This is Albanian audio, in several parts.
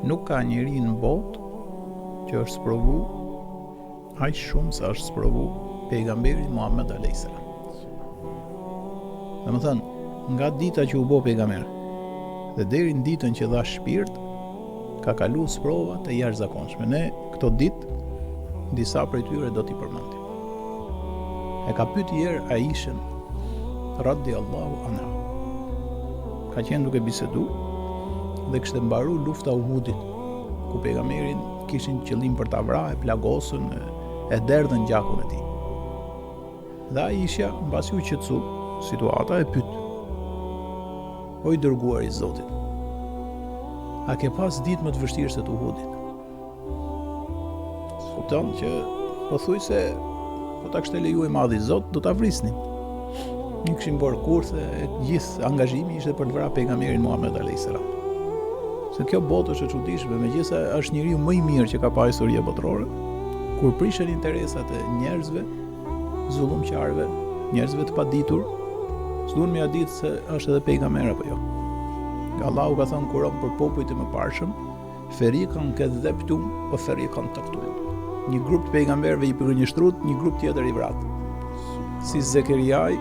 Nuk ka njeri në botë që është sprovu aq shumë sa është sprovu pejgamberi Muhammed a.s. Domethënë, nga dita që u bë pejgamber dhe deri në ditën që dha shpirt, ka kaluar sprova të jashtëzakonshme. Ne këto ditë disa prej tyre do t'i përmendim. E ka pyet herë Aishën radhiyallahu anha. Ka qenë duke bisedu dhe kishte mbaru lufta e Uhudit, ku pejgamberin kishin qëllim për ta vrarë, e plagosën, e derdhën gjakun e tij. Dhe Aisha, mbasi u qetësu situata, e pyet: "O i dërguari i Zotit, a ke pas ditë më të vështirë se të Uhudit?" Kupton që pothuajse po ta kishte lejuar i Madhi Zot, do ta vrisnin. Nuk kishin bërë kurthe, gjithë angazhimi ishte për të vrarë pejgamberin Muhammed a.s. Se kjo botë është e çuditshme, megjithëse është njeriu më i mirë që ka pasur historia botërore, kur prishen interesat e njerëzve, zullumqarëve, njerëzve të paditur, s'duan me ia ditë se është edhe pejgamber apo jo. Allahu ka thënë Kur'an për popujt e mëparshëm, feriqan kadhabtum wa feriqan taqtulun. Një grup të pejgamberëve i përgjigjëstrut, një grup tjetër i vrat. Si Zekeriaj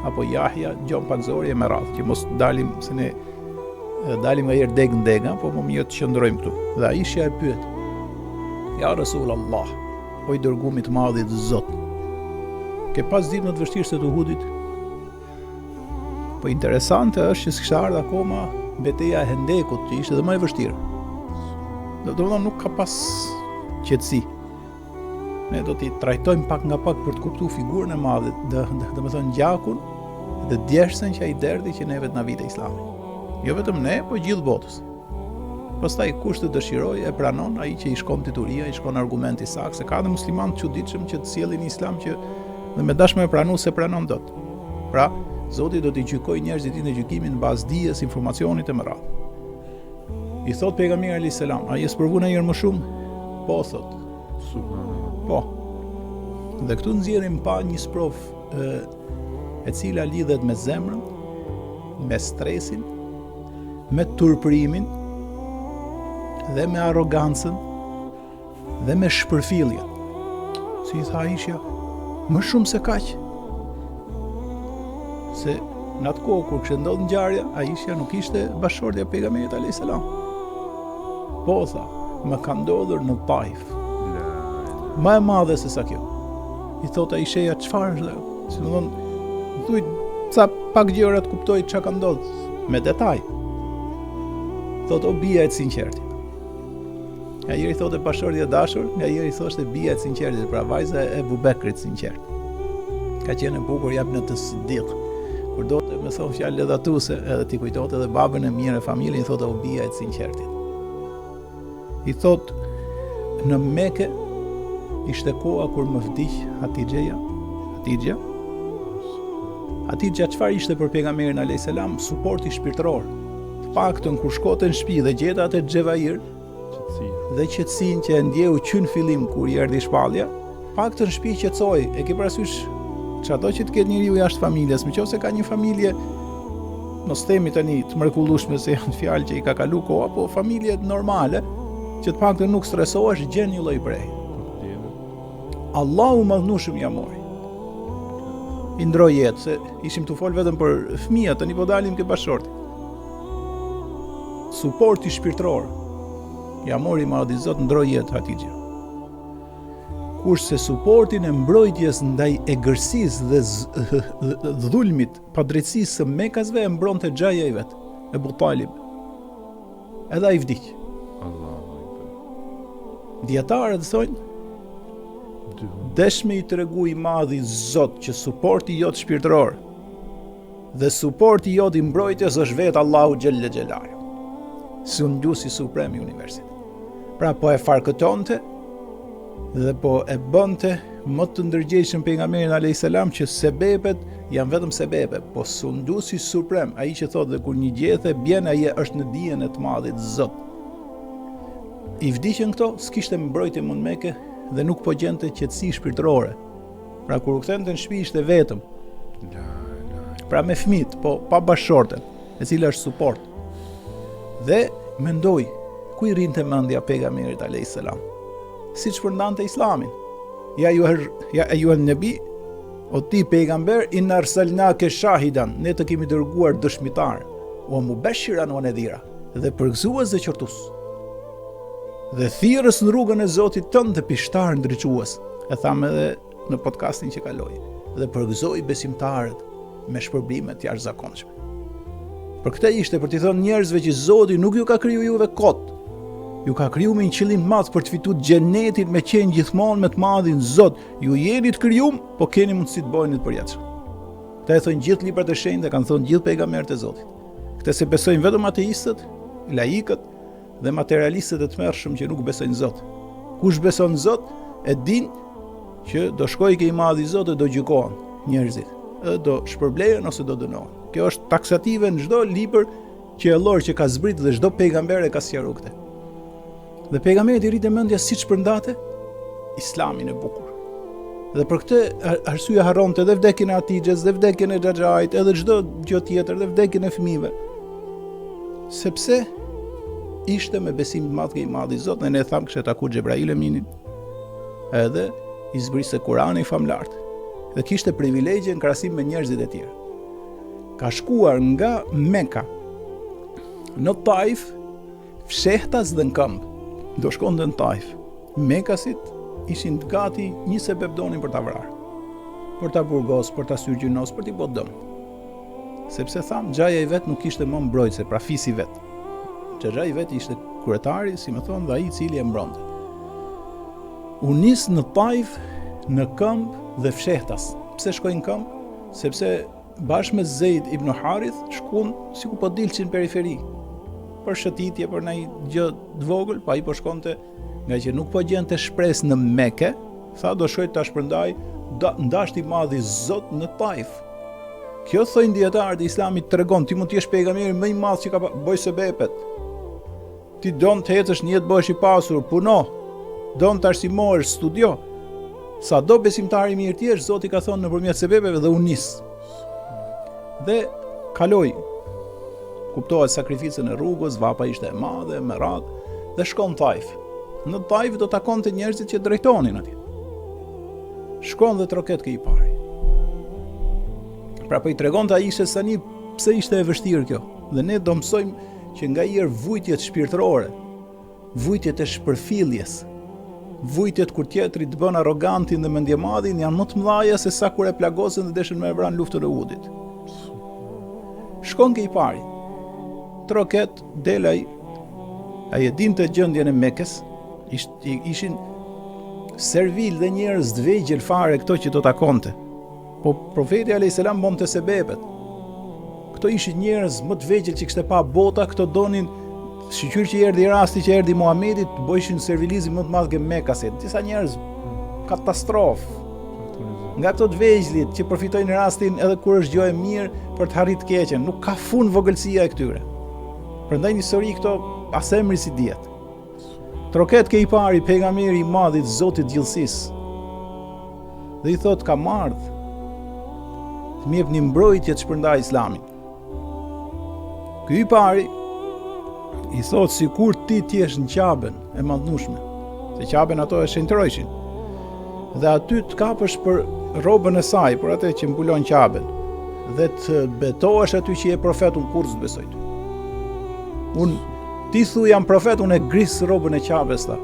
apo Jahja, gjon pak zori e me radhë, që mos dalim se ne dalim nga herë deg në deg, po më mirë të qëndrojmë këtu. Dhe Aisha e pyet: "Ja Rasulullah, o i dërguari i Madhit Zot, ke pas ditë më të vështirë se të Uhudit?" Po interesante është që s'kishte ardhur akoma betejë e Hendekut, që ishte edhe më e vështirë. Domethënë nuk ka pas qetësi. Ne do t'i trajtojmë pak nga pak për të kuptuar figurën e madhe, domethënë gjakun dhe djeshtën që ai derdhi që neve të na vite Islami. Jo vetëm ne, po gjithë botës. Pastaj kush të dëshiroj e pranon, ai që i shkon tituria, i shkon argumenti sakt, se ka dhe muslimanë të çuditshëm që të sjellin Islam që dhe me dashme e pranu se pranon dot. Pra, Zoti do t'i gjykojë njerëzit në gjykimin mbas dijes, informacionit e më radhë. I thot pejgamberi alayhis salam: "A je sprovu ndonjëherë më shumë?" Po, thot. Po. Dhe këtu nxjerrim pa një sprov e cila lidhet me zemrën, me stresin, me turprimin dhe me arrogancën dhe me shpërfilljen. Si i tha Aisha, më shumë se kaq. Se në atë kohë kur kishte ndodhur ngjarja, Aisha nuk ishte bashkëshortja e pejgamberit alayhis salam. Po, tha, më ka ndodhur në Taif. Më e madhe se sa kjo. I thot Aisha, çfarë është ajo? Si më thon, thuaj ca pak gjëra të kuptoj çka ka ndodhur me detaj. Thot o bija e sinqertit. Nga njëri thotë bashkëshortja e dashur, nga njëri thoshte bija e sinqertit, pra vajza e Abu Bekrit sinqert. Ka qenë e bukur jap në të Siddiq. Kur do të më thon fjalë ledhatuese, edhe ti kujtohet edhe babën e mirë e familjes, i thotë o bija e sinqertit. I thot në Mekë ishte koha kur më vdiq Hatixha. Hatixha çfarë ishte për pejgamberin alayhis salam? Suporti shpirtëror. Të paktën kur shkote në shtëpi dhe gjeta atë xhevair, dhe qetësinë që e ndjeu që në fillim kur i erdhi shpallja, paktën në shtëpi qetësoi. E ke parasysh çado që të ketë njeriu jashtë familjes, nëse ka një familje, mos themi tani të mrekullueshme se janë fjalë që i ka kalu koha, po familje normale, që të paktën nuk stresohesh, gjen një lloj breji. Allahu madhnushëm ja mori. I ndroi jetë, se ishim të fol vetëm për fëmijët, tani po dalim ke bashkëshorti. Suporti shpirtëror ja mori Madhi Zot, ndroi jetë Hatixha. Kurse suportin e mbrojtjes ndaj egërsisë dhe dhulmit, padrejtësisë së Mekasve e mbronte xhaja i vet, Ebu Talib. Edhe ai vdiq. Dietarët thonë, deshme i tregu i Madhi Zot që suporti jot shpirtëror dhe suporti jot i mbrojtjes është vetë Allahu Xhelle Xhelalu, Sunduesi suprem i universit. Pra po e farkëtonte dhe po e bënte më të ndërgjegjshëm pejgamberin alayhis salam që sebepet janë vetëm sebepe, po Sunduesi suprem, ai që thotë dhe kur një gjethe bjen ai është në dijen e të Madhit Zot. I vdiqën këto, s'kishte mbrojtje në Mekë dhe nuk po gjente qetësi shpirtërore. Pra kur u kthente në shtëpi ishte vetëm. Pra me fëmijët, po pa bashkëshorten, e cila është suport. Dhe mendoi, ku i rinte mendja pejgamberit alayhis salam? Siç përndante Islamin. Ja ayyuhan nabi, o ti pejgamber, inna arsalnake shahidan, ne të kemi dërguar dëshmitar, wa mubashiran wa nadhira, dhe përgëzues dhe qortus. Dhe thirrës në rrugën e Zotit tënd dhe pishtar ndriçues. E tham edhe në podcastin që kaloi. Dhe përgëzoi besimtarët me shpërblime të jashtëzakonshme. Për këtë ishte për t'i thënë njerëzve që Zoti nuk ju ka kriju juve kot. Ju ka kriju me një qëllim madh për të fituar xhenetin me qenë gjithmonë me të madhin Zot. Ju jeni të krijuar, po keni mundësi të bëheni të përjetshëm. Këtë e thonë gjithë librat e shenjtë, kanë thënë gjithë pejgamberët e Zotit. Këtë se besojnë vetëm ateistët, laikët dhe materialistët e tmerrshëm që nuk besojnë Zot. Kush beson Zot e din që do shkojë ke i madhi Zot dhe do gjykohen njerëzit, do shpërblehen ose do dënohen. Kjo është taksative në çdo libër qiellor që ka zbritur dhe çdo pejgamber e ka sqaruar këtë. Dhe pejgamberi i rritë mendja siç përndate Islamin e bukur. Dhe për këtë arsye harronte edhe vdekjen e Hatixhes, dhe vdekjen e Xhaxhait, edhe çdo gjë tjetër, dhe vdekjen e fëmijëve. Sepse ishte me besim të madh ke i madhi Zot, dhe ne tham kishte takuar Xhebrail Eminin. Edhe i zbriste Kurani famlart. Dhe kishte privilegje në krahasim me njerëzit e tjerë. Ka shkuar nga Mekka në Taif, fshehtas dhe në këmbë. Do shkonte në Taif. Mekasit ishin gati një sebeb donin për ta vrarë. Për ta burgos, për ta syrgjynos, për t'i bërë dëm. Sepse tham, xhaja i vet nuk ishte më mbrojtëse, pra fisi vet. Xhaxha i vet ishte kryetari, si më thon, dhe ai i cili e mbronte. U nis në Taif në këmbë dhe fshehtas. Pse shkoi në këmbë? Sepse bashkë me Zeid ibn Harith shkuan sikur po dilçin në periferi. Për shëtitje, për ndonjë gjë të vogël, pa ai po shkonte, nga që nuk po gjente shpresë në Mekë, tha do shkoj ta shpërndaj ndasht i madh i Zot në Taif. Kjo thojnë dietarët e Islamit tregon ti mund të jesh pejgamberi më i madh që ka bëj sebepet. Ti don të ecësh një jetë bëhesh i pasur, puno. Don të arsimohesh, studio. Sa do besimtari mirë ti jesh, Zoti ka thonë nëpërmjet sebepeve dhe u nis. Dhe kaloi. Kuptohet sakrificën e rrugës, vapa ishte e madhe, me radhë, dhe shkon Taif. Në Taif do takonte njerëzit që drejtonin atje. Shkon dhe troket ke i pari. Pra po i tregonte ai se tani pse ishte e vështirë kjo. Dhe ne do mësojmë që nga herë vujtjet shpirtërore, vujtjet e shpërfilljes, vujtjet kur tjetri të bën arrogantin dhe mendjemadhin janë më të mëdha se sa kur e plagosën dhe deshin me vran luftën e Uhudit. Shkon ke i pari. Troket, delaj, ai e dinte gjendjen e Mekës, ishin servil dhe njerëz të vegjël fare këto që do takonte. Po profeti alayhis salam bonte sebepet. Këto ishin njerëz më të vegjël që kishte pa bota, këto donin sikur që erdhi rasti që erdhi Muhamedi të bëjshin servilizim më të madh ke Mekasit. Disa njerëz katastrofë. Nga këto të vegjëlit që përfitojnë rastin edhe kur është gjë e mirë për të harrit keqen, nuk ka fund vogëlsia e këtyre. Prandaj në histori këto as emri si dihet. Troket ke i pari pejgamberi i madhit Zotit gjithësisë. Dhe i thot ka ardhur të më jepni mbrojtje të shpërndaj Islamin. Ky i pari i thot sikur ti t'jesh në Qaben e madhnueshme, se Qaben ato e shenjtërojshin. Dhe aty të kapësh për robën e saj, për atë që mbulon Qaben, dhe të betohesh aty që je profet, unë kur s'të besoj ty. Ti thu jam profet, unë e gris robën e Qabes, tha.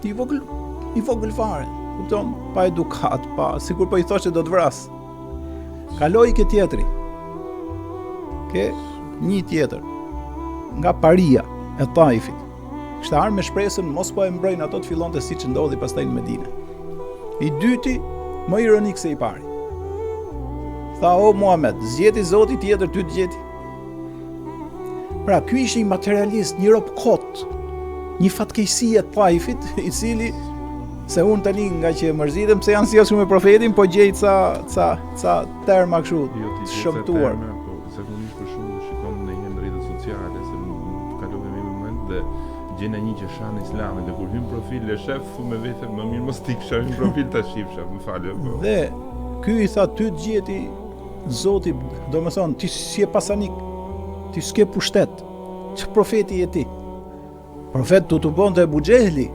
I vogël fare, kupton, pa edukat, pa, sikur po i thoshe do të vras. Kaloi ke tjetri. Ke një tjetër nga paria e Taifit. Kishte ardhur me shpresën mos po e mbrojnë ato të fillonte siç ndodhi pastaj në Medinë. I dyti më ironik se i pari. Tha o Muhammed, zgjeti Zoti tjetër ty të gjeti. Pra ky ishte një materialist, një rob kot, një fatkeqësi e Taifit, i cili se unë tani nga që mërzitem pse janë sjellshëm me profetin, po gjej ca terma kështu të shëmtuar. Zakonisht për shumë shikon në një rrjete sociale se kalove me moment dhe gjena një që shan Islamin dhe kur hyn profil e shef me vete më mirë mos ti kisha hyn profil ta shifsha, më falë. Dhe ky i tha ty të gjeti Zoti, domethënë ti si e pasanik, ti s'ke pushtet. Që profeti je ti? Profet të bonte Ebu Xehli,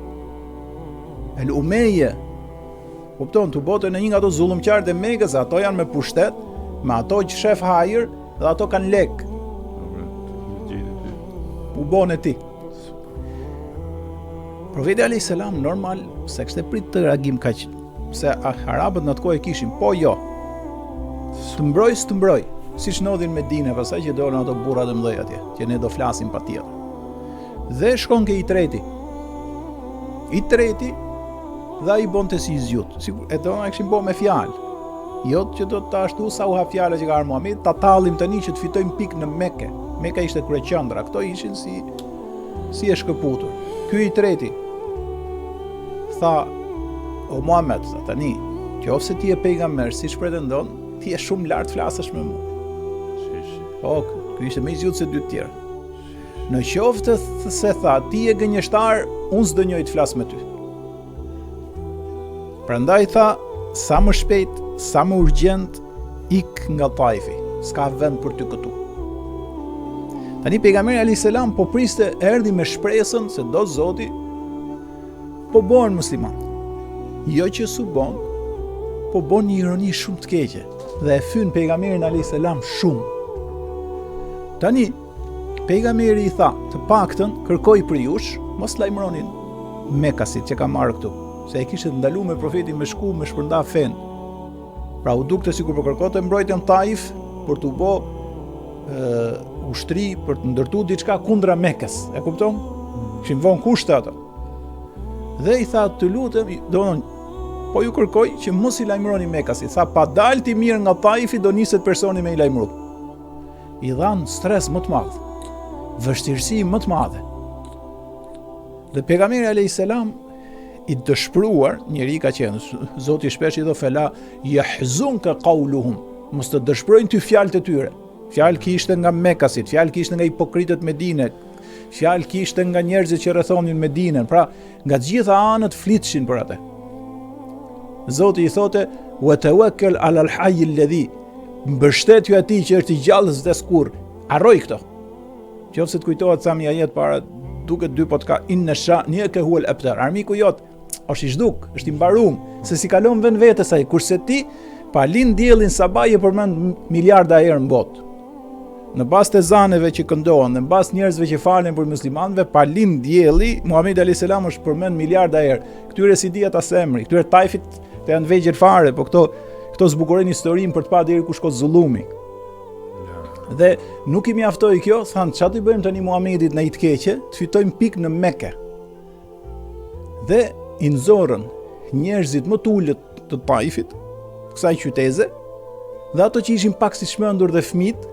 El Umeje, kupton, të bote në një nga ato zullumqarët e Mekës, ato janë me pushtet, me ato që shef hajër, dhe ato kanë lek. U bone ti. Profeti a.s. normal, se kështë e prit të reagim kaq, se arabët në të kohë e kishin, po jo, të mbroj, si që nodhin me dine, pasaj që dorën ato burrat e mdhej atje, që ne do flasim pa tjetër. Dhe shkon ke i treti, dhe i bonte si i zjut, e do në këshim bo me fjalë, jo që do të ashtu sa u ha fjale që ka arë Muhamedi, ta tallim tani që të fitojmë pikë në Mekë. Mekë ishte kryeqendra, këto ishin si e shkëputur. Ky i treti tha, o Muhammed, tha tani, qofse ti je pejgamber, siç pretendon, ti je shumë lart flasësh me mua. Po, ky ishte më i zjut se dy të tjerë. Në qoftë se tha, ti je gënjeshtar, unë s'do njoj të flas me ty. Prandaj tha, sa më shpejt, sa më urgjent, ik nga Taifi, s'ka vend për ty këtu. Tani pejgamberi alayhis salam po priste, erdhi me shpresën se do Zoti po bën musliman. Jo që su bon, po bon një ironi shumë të keqe dhe e fyn pejgamberin alayhis salam shumë. Tani pejgamberi i tha, të paktën kërkoj për jush, mos lajmëronin Mekasit që ka marrë këtu, se e kishte ndaluar me profetin me shku me shpërnda fen. Pra u dukte sikur po kërkonte mbrojtjen Taif për t'u bë ushtri, për të ndërtuar diçka kundra Mekës. E kupton? Kishin vënë kushte ato. Dhe i tha, të lutem, po ju kërkoj që mos i lajmëroni Mekasit. Tha, pa dalti mirë nga Taifi do niset personi me i lajmëru. I dhan stres më të madh, vështirësi më të madhe. Dhe pejgamberi alayhis salam i dëshpëruar, njeri ka qenë, Zoti shpesh i do fela, yahzunka qawluhum, mos të dëshpërojnë ty fjalët e tyre. Fjalë kishte nga Mekasit, fjalë kishte nga hipokritët Medine, fjalë kishte nga njerëzit që rrethonin Medinën, pra nga të gjitha anët flitshin për atë. Zoti i thote, wa tawakkal ala al-hayy alladhi, mbështetju atij që është i gjallë s'des kurrë. Harroj këto. Qofse të kujtohet sa mi ajet para, duket dy po të ka inna sha'niyaka huwa al-abtar. Armiku jot është i zhduk, është i mbarum, se si kalon vend vetes ai, kurse ti pa lind diellin sabah e përmend miliarda herë në botë. Në bazë të zaneve që këndohen, në bazë njerëzve që falen për muslimanëve, pa lind dielli, Muhamedi alayhis salam është përmend miliarda herë. Këtyre si dihet as emri, këtyre Taifit të janë vegjël fare, po këto zbukurojnë historinë për të pa deri ku shko zullumi. Dhe nuk i mjaftoi kjo, thanë, çfarë do bëjmë tani Muhamedit në i të keqe, të fitojmë pikë në Mekë. Dhe i nxorën njerëzit më të ulët të Taifit, kësaj qyteze, dhe ato që ishin pak si shmendur dhe fëmijët,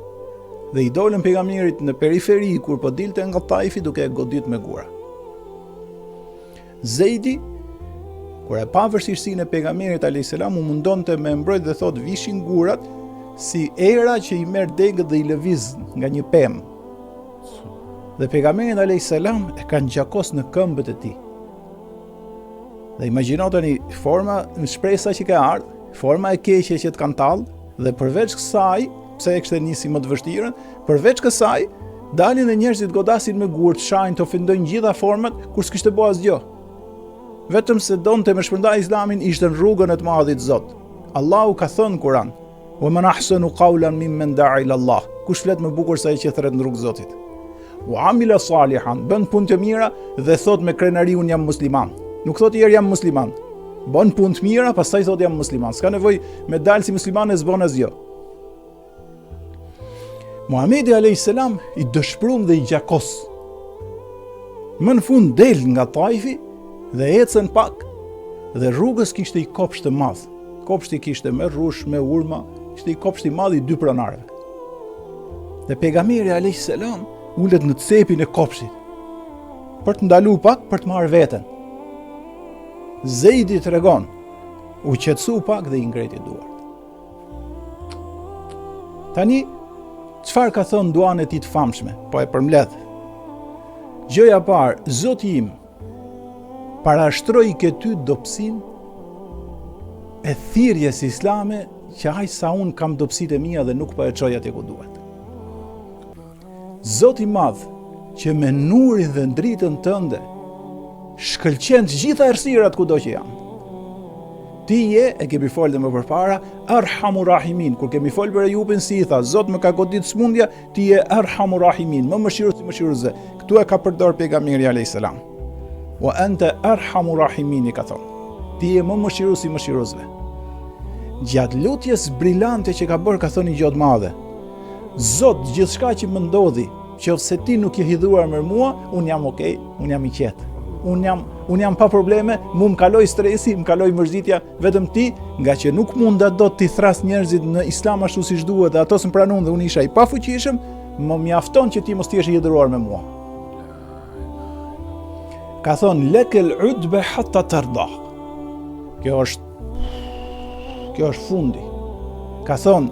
dhe i dolën pejgamberit në periferi kur po dilte nga Taifi duke e godit me gura. Zejdi, kur e pa vështirësinë e pejgamberit alayhis salam, u mundonte me mbrojt dhe thot vishin gurat si era që i merr degët dhe i lëviz nga një pemë. Dhe pejgamberi alayhis salam e kanë gjakos në këmbët e tij. Dhe imagjino tani forma në shpresa që ka ardhur, forma e keqe që të kanë tallë, dhe përveç kësaj, pse e kishte nisi më të vështirën, përveç kësaj, dalin dhe njerëzit godasin me gurë, të shajnë, të ofendojnë gjitha format, kur s'kishte bo asgjë. Vetëm se donte me shpërndaj islamin, ishte në rrugën e të madhit Zot. Allahu ka thënë Kur'an, wa man ahsanu qawlan mimman da'a ila Allah. Kush flet më bukur se ai që thret në rrugë Zotit. Wa amila salihan, bën punë të mira dhe thot me krenari un jam musliman. Nuk thot i jam musliman. Bën punë të mira, pastaj thot jam musliman. S'ka nevojë me dalë si musliman e s'bën asgjë. Muhamedi alayhis salam i dëshpëruam dhe i gjakos. Më në fund del nga Taifi dhe ecën pak dhe rrugës kishte i kopsht të madh. Kopshti kishte me rrush, me urma, kishte i kopsht i madh i 2 pronarëve. Dhe pejgamberi alayhis salam ulet në cepin e kopshtit për të ndaluar pak për të marrë veten. Zejdi tregon, u qetësu pak dhe i ngreti duart. Tani çfarë ka thënë duan e tij të famshme, po e përmbledh. Gjëja e parë, Zoti im, parashtroi ke ty dobësinë e thirrjes islame që aq sa un kam dobësitë e mia dhe nuk po e çoj atje ku duhet. Zoti i Madh që me nurin dhe ndritën tënde shkëlqen të gjitha errësirat kudo që janë. Ti je, e kemi folë dhe më përpara, Arhamur Rahimin. Kur kemi folë për Ejubin, si i tha, Zot më ka godit smundja, ti je Arhamur Rahimin, më mëshiruese. Këtu e ka përdor pejgamberi alayhis salam. Wa anta Arhamur Rahimin, i ka thonë. Ti je më mëshiruesve. Gjatë lutjes brillante që ka bërë, ka thënë një gjë të madhe. Zot, gjithçka që më ndodhi, qofse ti nuk je hidhuar me mua, un jam okay, un jam i qetë. Un jam pa probleme, mu më kaloj stresi, më kaloj mërzitja, vetëm ti, nga që nuk munda do t'i thras njerëzit në islam ashtu siç duhet, dhe ato s'm pranon dhe unë isha i pafuqishëm, më mjafton që ti mos t'jesh i hidhuar me mua. Ka thonë, lekel udbe hatta tarda. Kjo është fundi. Ka thonë,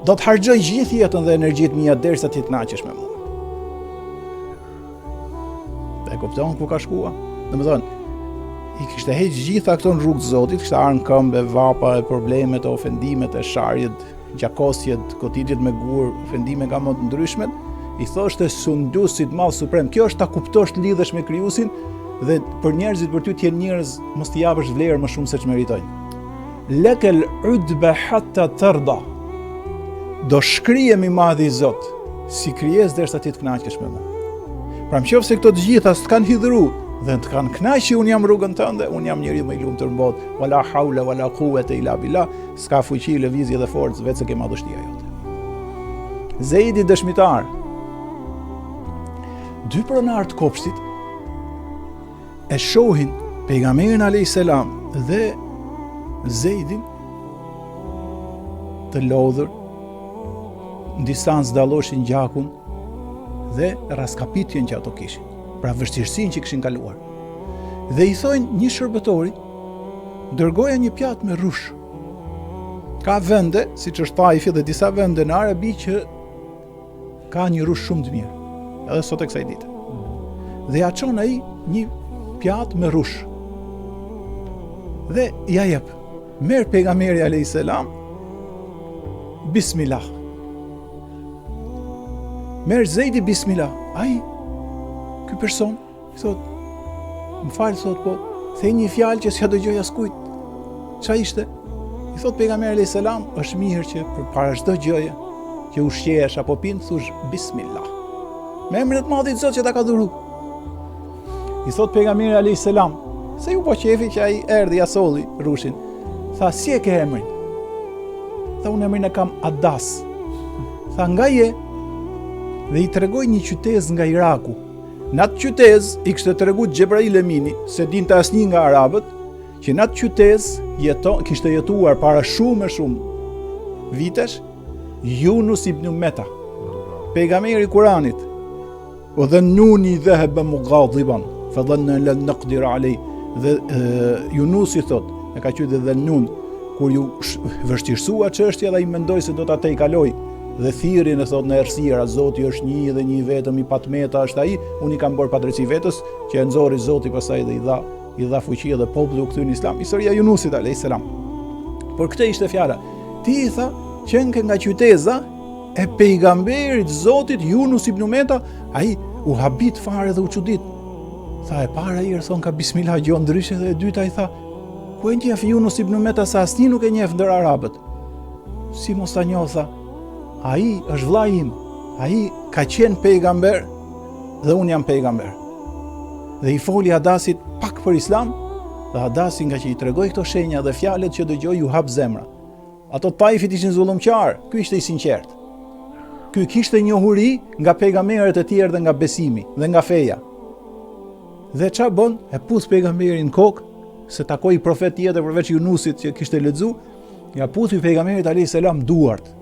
do të harxoj gjithë jetën dhe energjitë mia derisa ti të kënaqesh me mua. E kupton ku ka shkuar? Domethënë, i kishte heq gjitha këto në rrugë të Zotit, kishte arë në këmbë, vapa, e problemet, e ofendimet, e sharjet, gjakosjet, goditjet me gur, ofendime nga më të ndryshmet, i thoshte sundusit madh suprem. Kjo është ta kuptosh të lidhesh me Krijuesin dhe për njerëzit për ty të jenë njerëz mos t'i japësh vlerë më shumë se ç'meritojnë. Lekel udba hatta tarda. Do shkrihem i madh i Zot, si krijes derisa ti të kënaqesh me mua. Pra nëse këto të gjitha s'kan hidhuru dhe të kanë kënaqë, un jam rrugën tënde, un jam njeriu më i lumtur në botë. Wala haula wala quwwata illa billah. S'ka fuqi, lëvizje dhe forcë vetë se ke madhështia jote. Zeidi dëshmitar. Dy pronar të kopshtit e shohin pejgamberin alayhis salam dhe Zeidin të lodhur në distancë dalloshin gjakun dhe raskapitjen që ato kishin, pra vështirësinë që kishin kaluar. Dhe i thojnë një shërbëtori, dërgoja një pjatë me rush. Ka vende, siç është Taifi dhe disa vende në Arabi që ka një rush shumë të mirë, edhe sot e kësaj dite. Dhe ja çon ai një pjatë me rush. Dhe ja jep. Merr pejgamberi alayhis salam, bismillah. Merë Zeidi bismillah. Ai, ky person, thot, më falë, thot, po, thej një fjalë që s'ja dëgjoj askujt. Qa ishte? I thot pejgamberi alayhis salam, është mirë që përpara çdo gjëje që ushqehesh apo pin, thush bismillah. Me emrin e të Madhit Zot që ta ka dhuru. I thot pejgamberi alayhis salam, se ju po qefi që ai erdhi ja solli rushin. Tha, si e ke emrin? Tha, unë emrin e kam Adas. Tha, nga je? Dhe i tregoj një qytet nga Iraku. Në atë qytet i kishte treguar Xhebrail Emini, se dinte asnjë nga arabët, që në atë qytet kishte jetuar para shumë vitesh Yunus ibn Meta, pejgamberi i Kuranit. O dhannuni dhahaba mughadiban fa dhanna lan naqdir alayh. Dhe Yunus i thot, e ka qytet dhannun, kur ju vështirësua çështja dhe ai mendoi se do ta tej kaloj. Dhe thirrin e thot në errësira, Zoti është një dhe një vetëm, i patmeta është ai, unë i kam bërë padrejti vetës, që e nxori Zoti pastaj dhe i dha fuqi dhe populli u kthye në Islam. Historia e Yunusit alayhis salam. Por këtë ishte fjala. Ti i tha, qenke nga qyteza e pejgamberit Zotit Yunus ibn Meta, ai u habit fare dhe u çudit. Tha, e para i thon ka bismillah gjë ndryshe, dhe e dyta i tha, ku e njeh Yunus ibn Meta sa asnjë nuk e njeh ndër arabët. Si mos ta njoh, tha, ai është vllai im, ai ka qenë pejgamber dhe unë jam pejgamber. Dhe i foli Adasit pak për Islam, dhe Adasi nga që i tregoi këto shenja dhe fjalët që dëgjoi ju hap zemra. Ato Taifit ishin zullumqar, ky ishte i sinqert. Ky kishte njohuri nga pejgamberët e tjerë dhe nga besimi dhe nga feja. Dhe ç'a bën? E puth pejgamberin në kokë, se takoi profet tjetër përveç Yunusit që kishte lexu, ja puthi pejgamberit alayhis salam duart.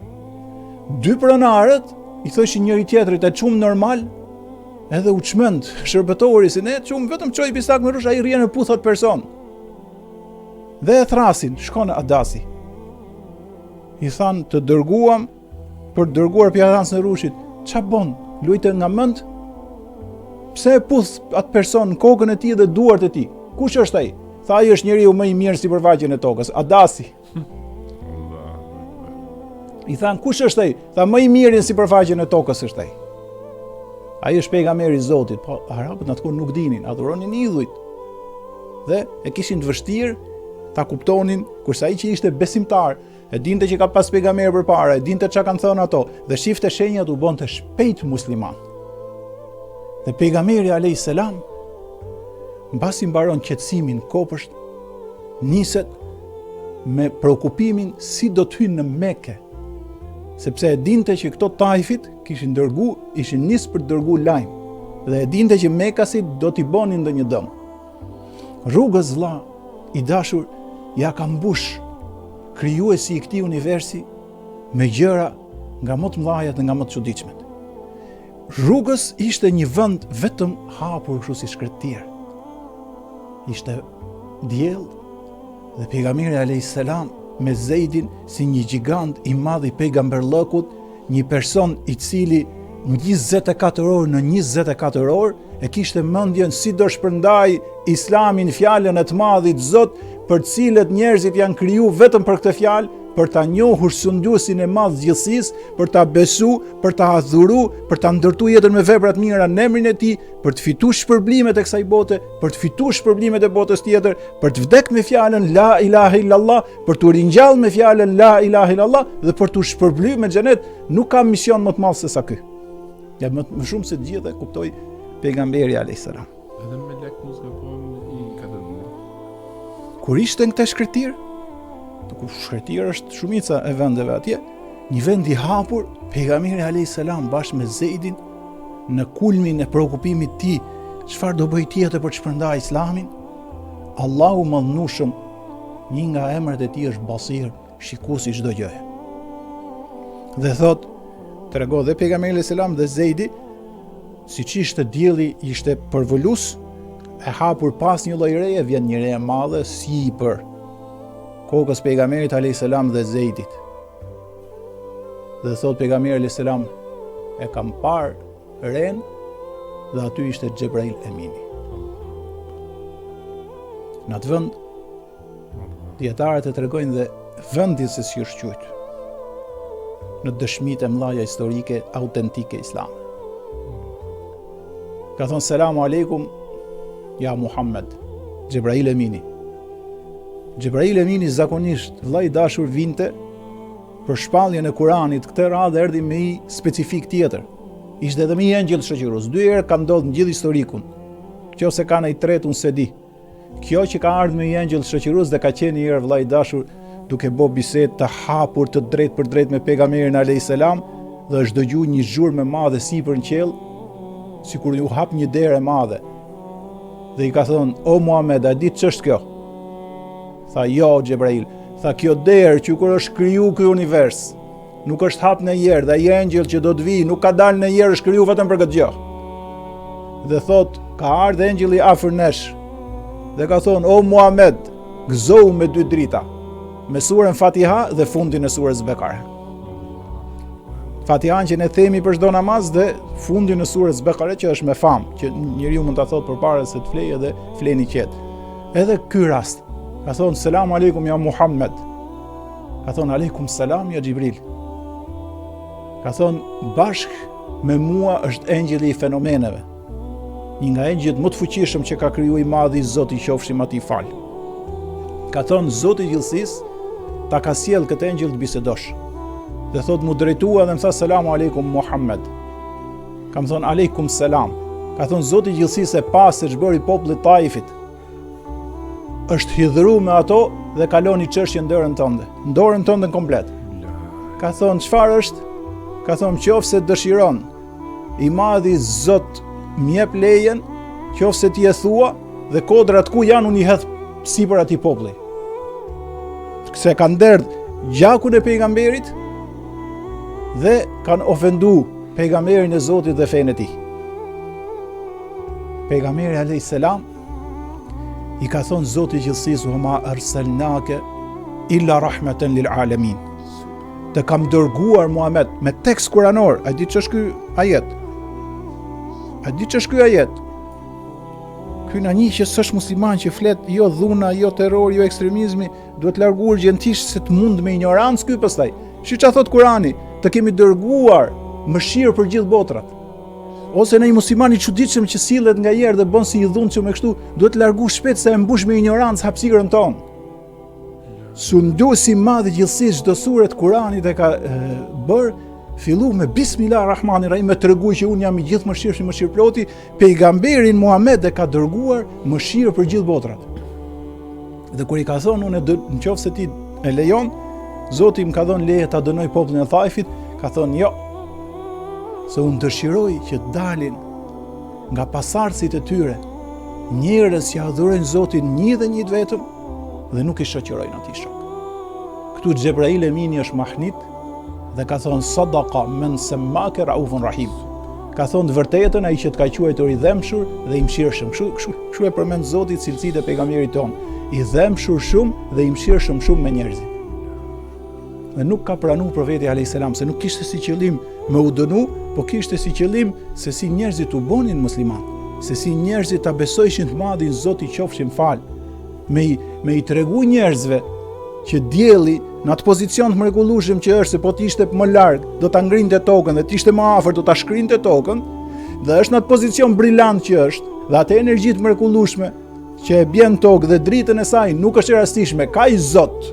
Dy pronarët i thoshin njëri tjetrit e çum normal, edhe u çmend shërbëtori si ne, çum vetëm çoj pistak me rush, ai rrien e puthot person. Dhe e thrasin, shkon Adasi. I than, të dërguam për të dërguar pjarancën e rushit. Ç'a bën? Lujte nga mend? Pse e puth atë person në kokën e tij dhe duart e tij? Kush është ai? Tha, ai është njeriu më i mirë sipërfaqen e tokës, Adasi. I than, kush është ai? Tha, më i miri në sipërfaqen e tokës është ai. Ai është pejgamberi i Zotit, po arabët atëherë nuk dinin, adhuronin idhujt. Dhe e kishin të vështirë ta kuptonin, kurse ai që ishte besimtar, e dinte që ka pas pejgamber përpara, e dinte çka kanë thënë ato, dhe shifte shenjat u bonte shpejt musliman. Dhe pejgamberi alayhis salam, mbasi mbaron qetësimin kopësht, niset me prekupimin si do të hynë në Mekë, sepse e dinte që këto Taifit ishin nis për të dërguar lajm, dhe e dinte që Mekasit do t'i bonin ndonjë dëm. Rrugës vëlla i dashur ja ka mbush krijuesi i këtij universi me gjëra nga më të mëdha dhe nga më të çuditshmet. Rrugës ishte një vend vetëm hapur kështu si shkretir. Ishte diell dhe pejgamberi alayhis salam me Zeidin si një gjigant i madh i pejgamberllëkut, një person i cili në 24 orë në 24 orë e kishte mendjen si do shpërndaj Islamin fjalën e të madhit Zot, për të cilët njerëzit janë kriju vetëm për këtë fjalë, për ta njohur sunduesin e madh gjithësisë, për ta besu, për ta adhuru, për ta ndërtuar jetën me vepra të mira në emrin e Tij, për të fituar shpërblimet e kësaj bote, për të fituar shpërblimet e botës tjetër, për të vdekur me fjalën la ilaha illallah, për të ringjallë me fjalën la ilaha illallah dhe për të shpërblyer me xhenet. Nuk ka mision më të madh se sa ky. Ja më shumë se të gjithë e kuptoi pejgamberi alayhis salam. Edhe me lek mos gabojmë i katëdhjetë. Kur ishte në këtë shkretir, ku shkretir është shumica e vendeve atje, një vend i hapur, pejgamberi alayhis salam bashkë me Zeidin në kulmin e shqetësimit të tij, çfarë do bëj tjetër për të shpërndar Islamin? Allahu Madhnushëm, një nga emrat e tij është Basir, shikuesi çdo gjëje. Dhe thot, tregon dhe pejgamberi alayhis salam dhe Zeidi, siç ishte dielli ishte përvolus, e hapur pas një lloj reje vjen një re e madhe sipër kokës pejgamberit alayhis salam dhe Zeidit. Dhe thot pejgamberi alayhis salam, e kam parë ren dhe aty ishte Xhebrail Emini. Në atë vend dietarët e tregojnë dhe vendi se si është quajtur në dëshmitë e mëdha historike autentike islame. Ka thonë selamu aleikum ja Muhammed, Xhebrail Emini. Xhebrail Emini zakonisht vëllai i dashur vinte për shpalljen e Kuranit, këtë radhë erdhi me një specifik tjetër. Ishte edhe me një engjëll shoqërues. 2 herë ka ndodhur në gjithë historikun. Nëse ka në i tretë unë se di. Kjo që ka ardhur me një engjëll shoqërues dhe ka qenë një herë vëllai i dashur duke bë bisedë të hapur të drejtë për drejtë me pejgamberin alayhis salam dhe është dëgjuar një zhurmë e madhe sipër në qiell, sikur u hap një derë e madhe. Dhe i ka thonë, o Muhammed, a di ç'është kjo? Tha, jo, Xhebrail. Tha, kjo derë që kur është kriju ky univers, nuk është hap në herë, dhe ai engjëll që do të vijë nuk ka dalë në herë, është kriju vetëm për këtë gjë. Dhe thot, ka ardhur engjëlli afër nesh. Dhe ka thonë, o Muhammed, gëzohu me 2 drita, me surën Fatiha dhe fundin e surës Bekare. Fatihan që ne themi për çdo namaz dhe fundin e surës Bekare që është me famë, që njeriu mund ta thotë përpara se të flejë dhe fleni qetë. Edhe ky rast, ka thonë selam aleikum ja Muhammed. Ka thonë aleikum selam ja Xhibril. Ka thonë bashkë me mua është engjëlli i fenomeneve. Një nga engjëllit më të fuqishëm që ka krijuar i madhi Zoti i qofshim atij fal. Ka thonë Zoti i gjithësisë ta ka sjell këtë engjëll të bisedosh. Dhe thot mu drejtua dhe më tha selamu aleikum Muhammed. Kam thonë aleikum selam. Ka thonë Zoti i gjithësisë e pastër ç'bëri popullit Taifit. Është hidhuru me ato dhe kaloni çështjen në dorën tënde komplet. Ka thonë çfarë është? Ka thonë qofse dëshiron i madhi Zot më jep lejen, qofse ti e thua dhe kodrat ku janë unë i hedh sipër atij populli. Se kanë derdh gjakun e pejgamberit dhe kanë ofendu pejgamberin e Zotit dhe fenë e tij. Pejgamberi alayhis salam i ka thonë Zoti i gjithësisë wa ma arsalnake illa rahmatan lil alamin. Të kam dërguar Muhammed me tekst kuranor. A di ç'është ky ajet? A di ç'është ky ajet? Ky na njeh që s'është musliman që flet jo dhuna, jo terror, jo ekstremizmi, duhet largu urgjentisht se të mund me ignorancë ky pastaj. Siç ç'a thot Kurani, të kemi dërguar mëshirë për gjithë botrat. Ose në një musliman i çuditshëm që sillet nga herë dhe bën si i dhunshëm me kështu, duhet të largu shpejt se e mbush me ignorancë hapësirën tonë. Sunduesi i madh i gjithësisë çdo sure të Kuranit e ka bër fillu me Bismillahirrahmanirrahim, me tregu që unë jam i gjithë mëshirshëm, mëshirëploti, pejgamberin Muhammed e ka dërguar mëshirë për gjithë botrat. Dhe kur i ka thonë unë nëse ti e lejon, Zoti më ka dhënë leje ta dënoj popullin e Thaifit, ka thonë jo. Se unë dëshiroj që dalin nga pasardhësit e tyre njerëz që adhurojnë Zotin një dhe një vetëm dhe nuk i shoqërojnë atij shok. Këtu Xhebrail Emini është mahnit dhe ka thonë sadaqa men semmake raufun rahim. Ka thonë të vërtetën ai që të ka quajtur i dhemshur dhe i mëshirshëm. Kështu e përmend Zoti cilësitë e pejgamberit ton, i dhemshur shumë dhe i mëshirshëm shumë me njerëzit. Dhe nuk ka pranuar profeti alayhis salam se nuk kishte si qëllim me u dënu, po kishte si qëllim se si njerëzit u bonin musliman, se si njerëzit ta besojshin të madhin Zoti qofshin fal, me i tregu njerëzve që dielli në atë pozicion të mrekullueshëm që është, se po të ishte më larg do ta ngrinte tokën dhe të ishte më afër do ta shkrinte tokën, dhe është në atë pozicion brillant që është, dhe atë energji të mrekullueshme që e bjen tokë dhe dritën e saj nuk është e rastishme, ka i Zot.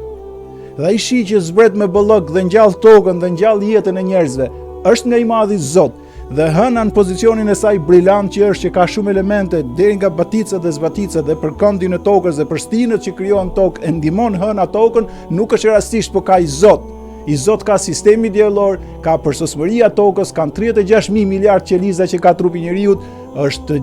Dhe ai shi që zbret me bollok dhe ngjall tokën dhe ngjall jetën e njerëzve, është nga i madhi Zot, dhe hëna në pozicionin e saj brillant që është, që ka shumë elemente deri nga baticat dhe zbaticat dhe për këndin e tokës dhe për stinët që krijohen tokë, e ndihmon hëna tokën, nuk është rastisht, po ka i Zot. I Zot ka sistemi diellor, ka përsosmëria tokës, kanë 36.000 miliard qeliza që ka trupi njeriu, është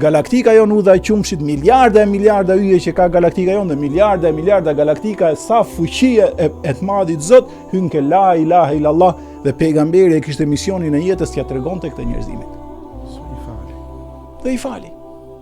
galaktika jonë udha e qumshit, miliarda e miliarda yje që ka galaktika jonë, dhe miliarda e miliarda galaktika, sa fuqie e të madhit Zot, hyn ke la ilaha illallah, dhe pejgamberi e kishte misionin e jetës t'ia tregonte këtë njerëzimit. I fali. Dhe i fali.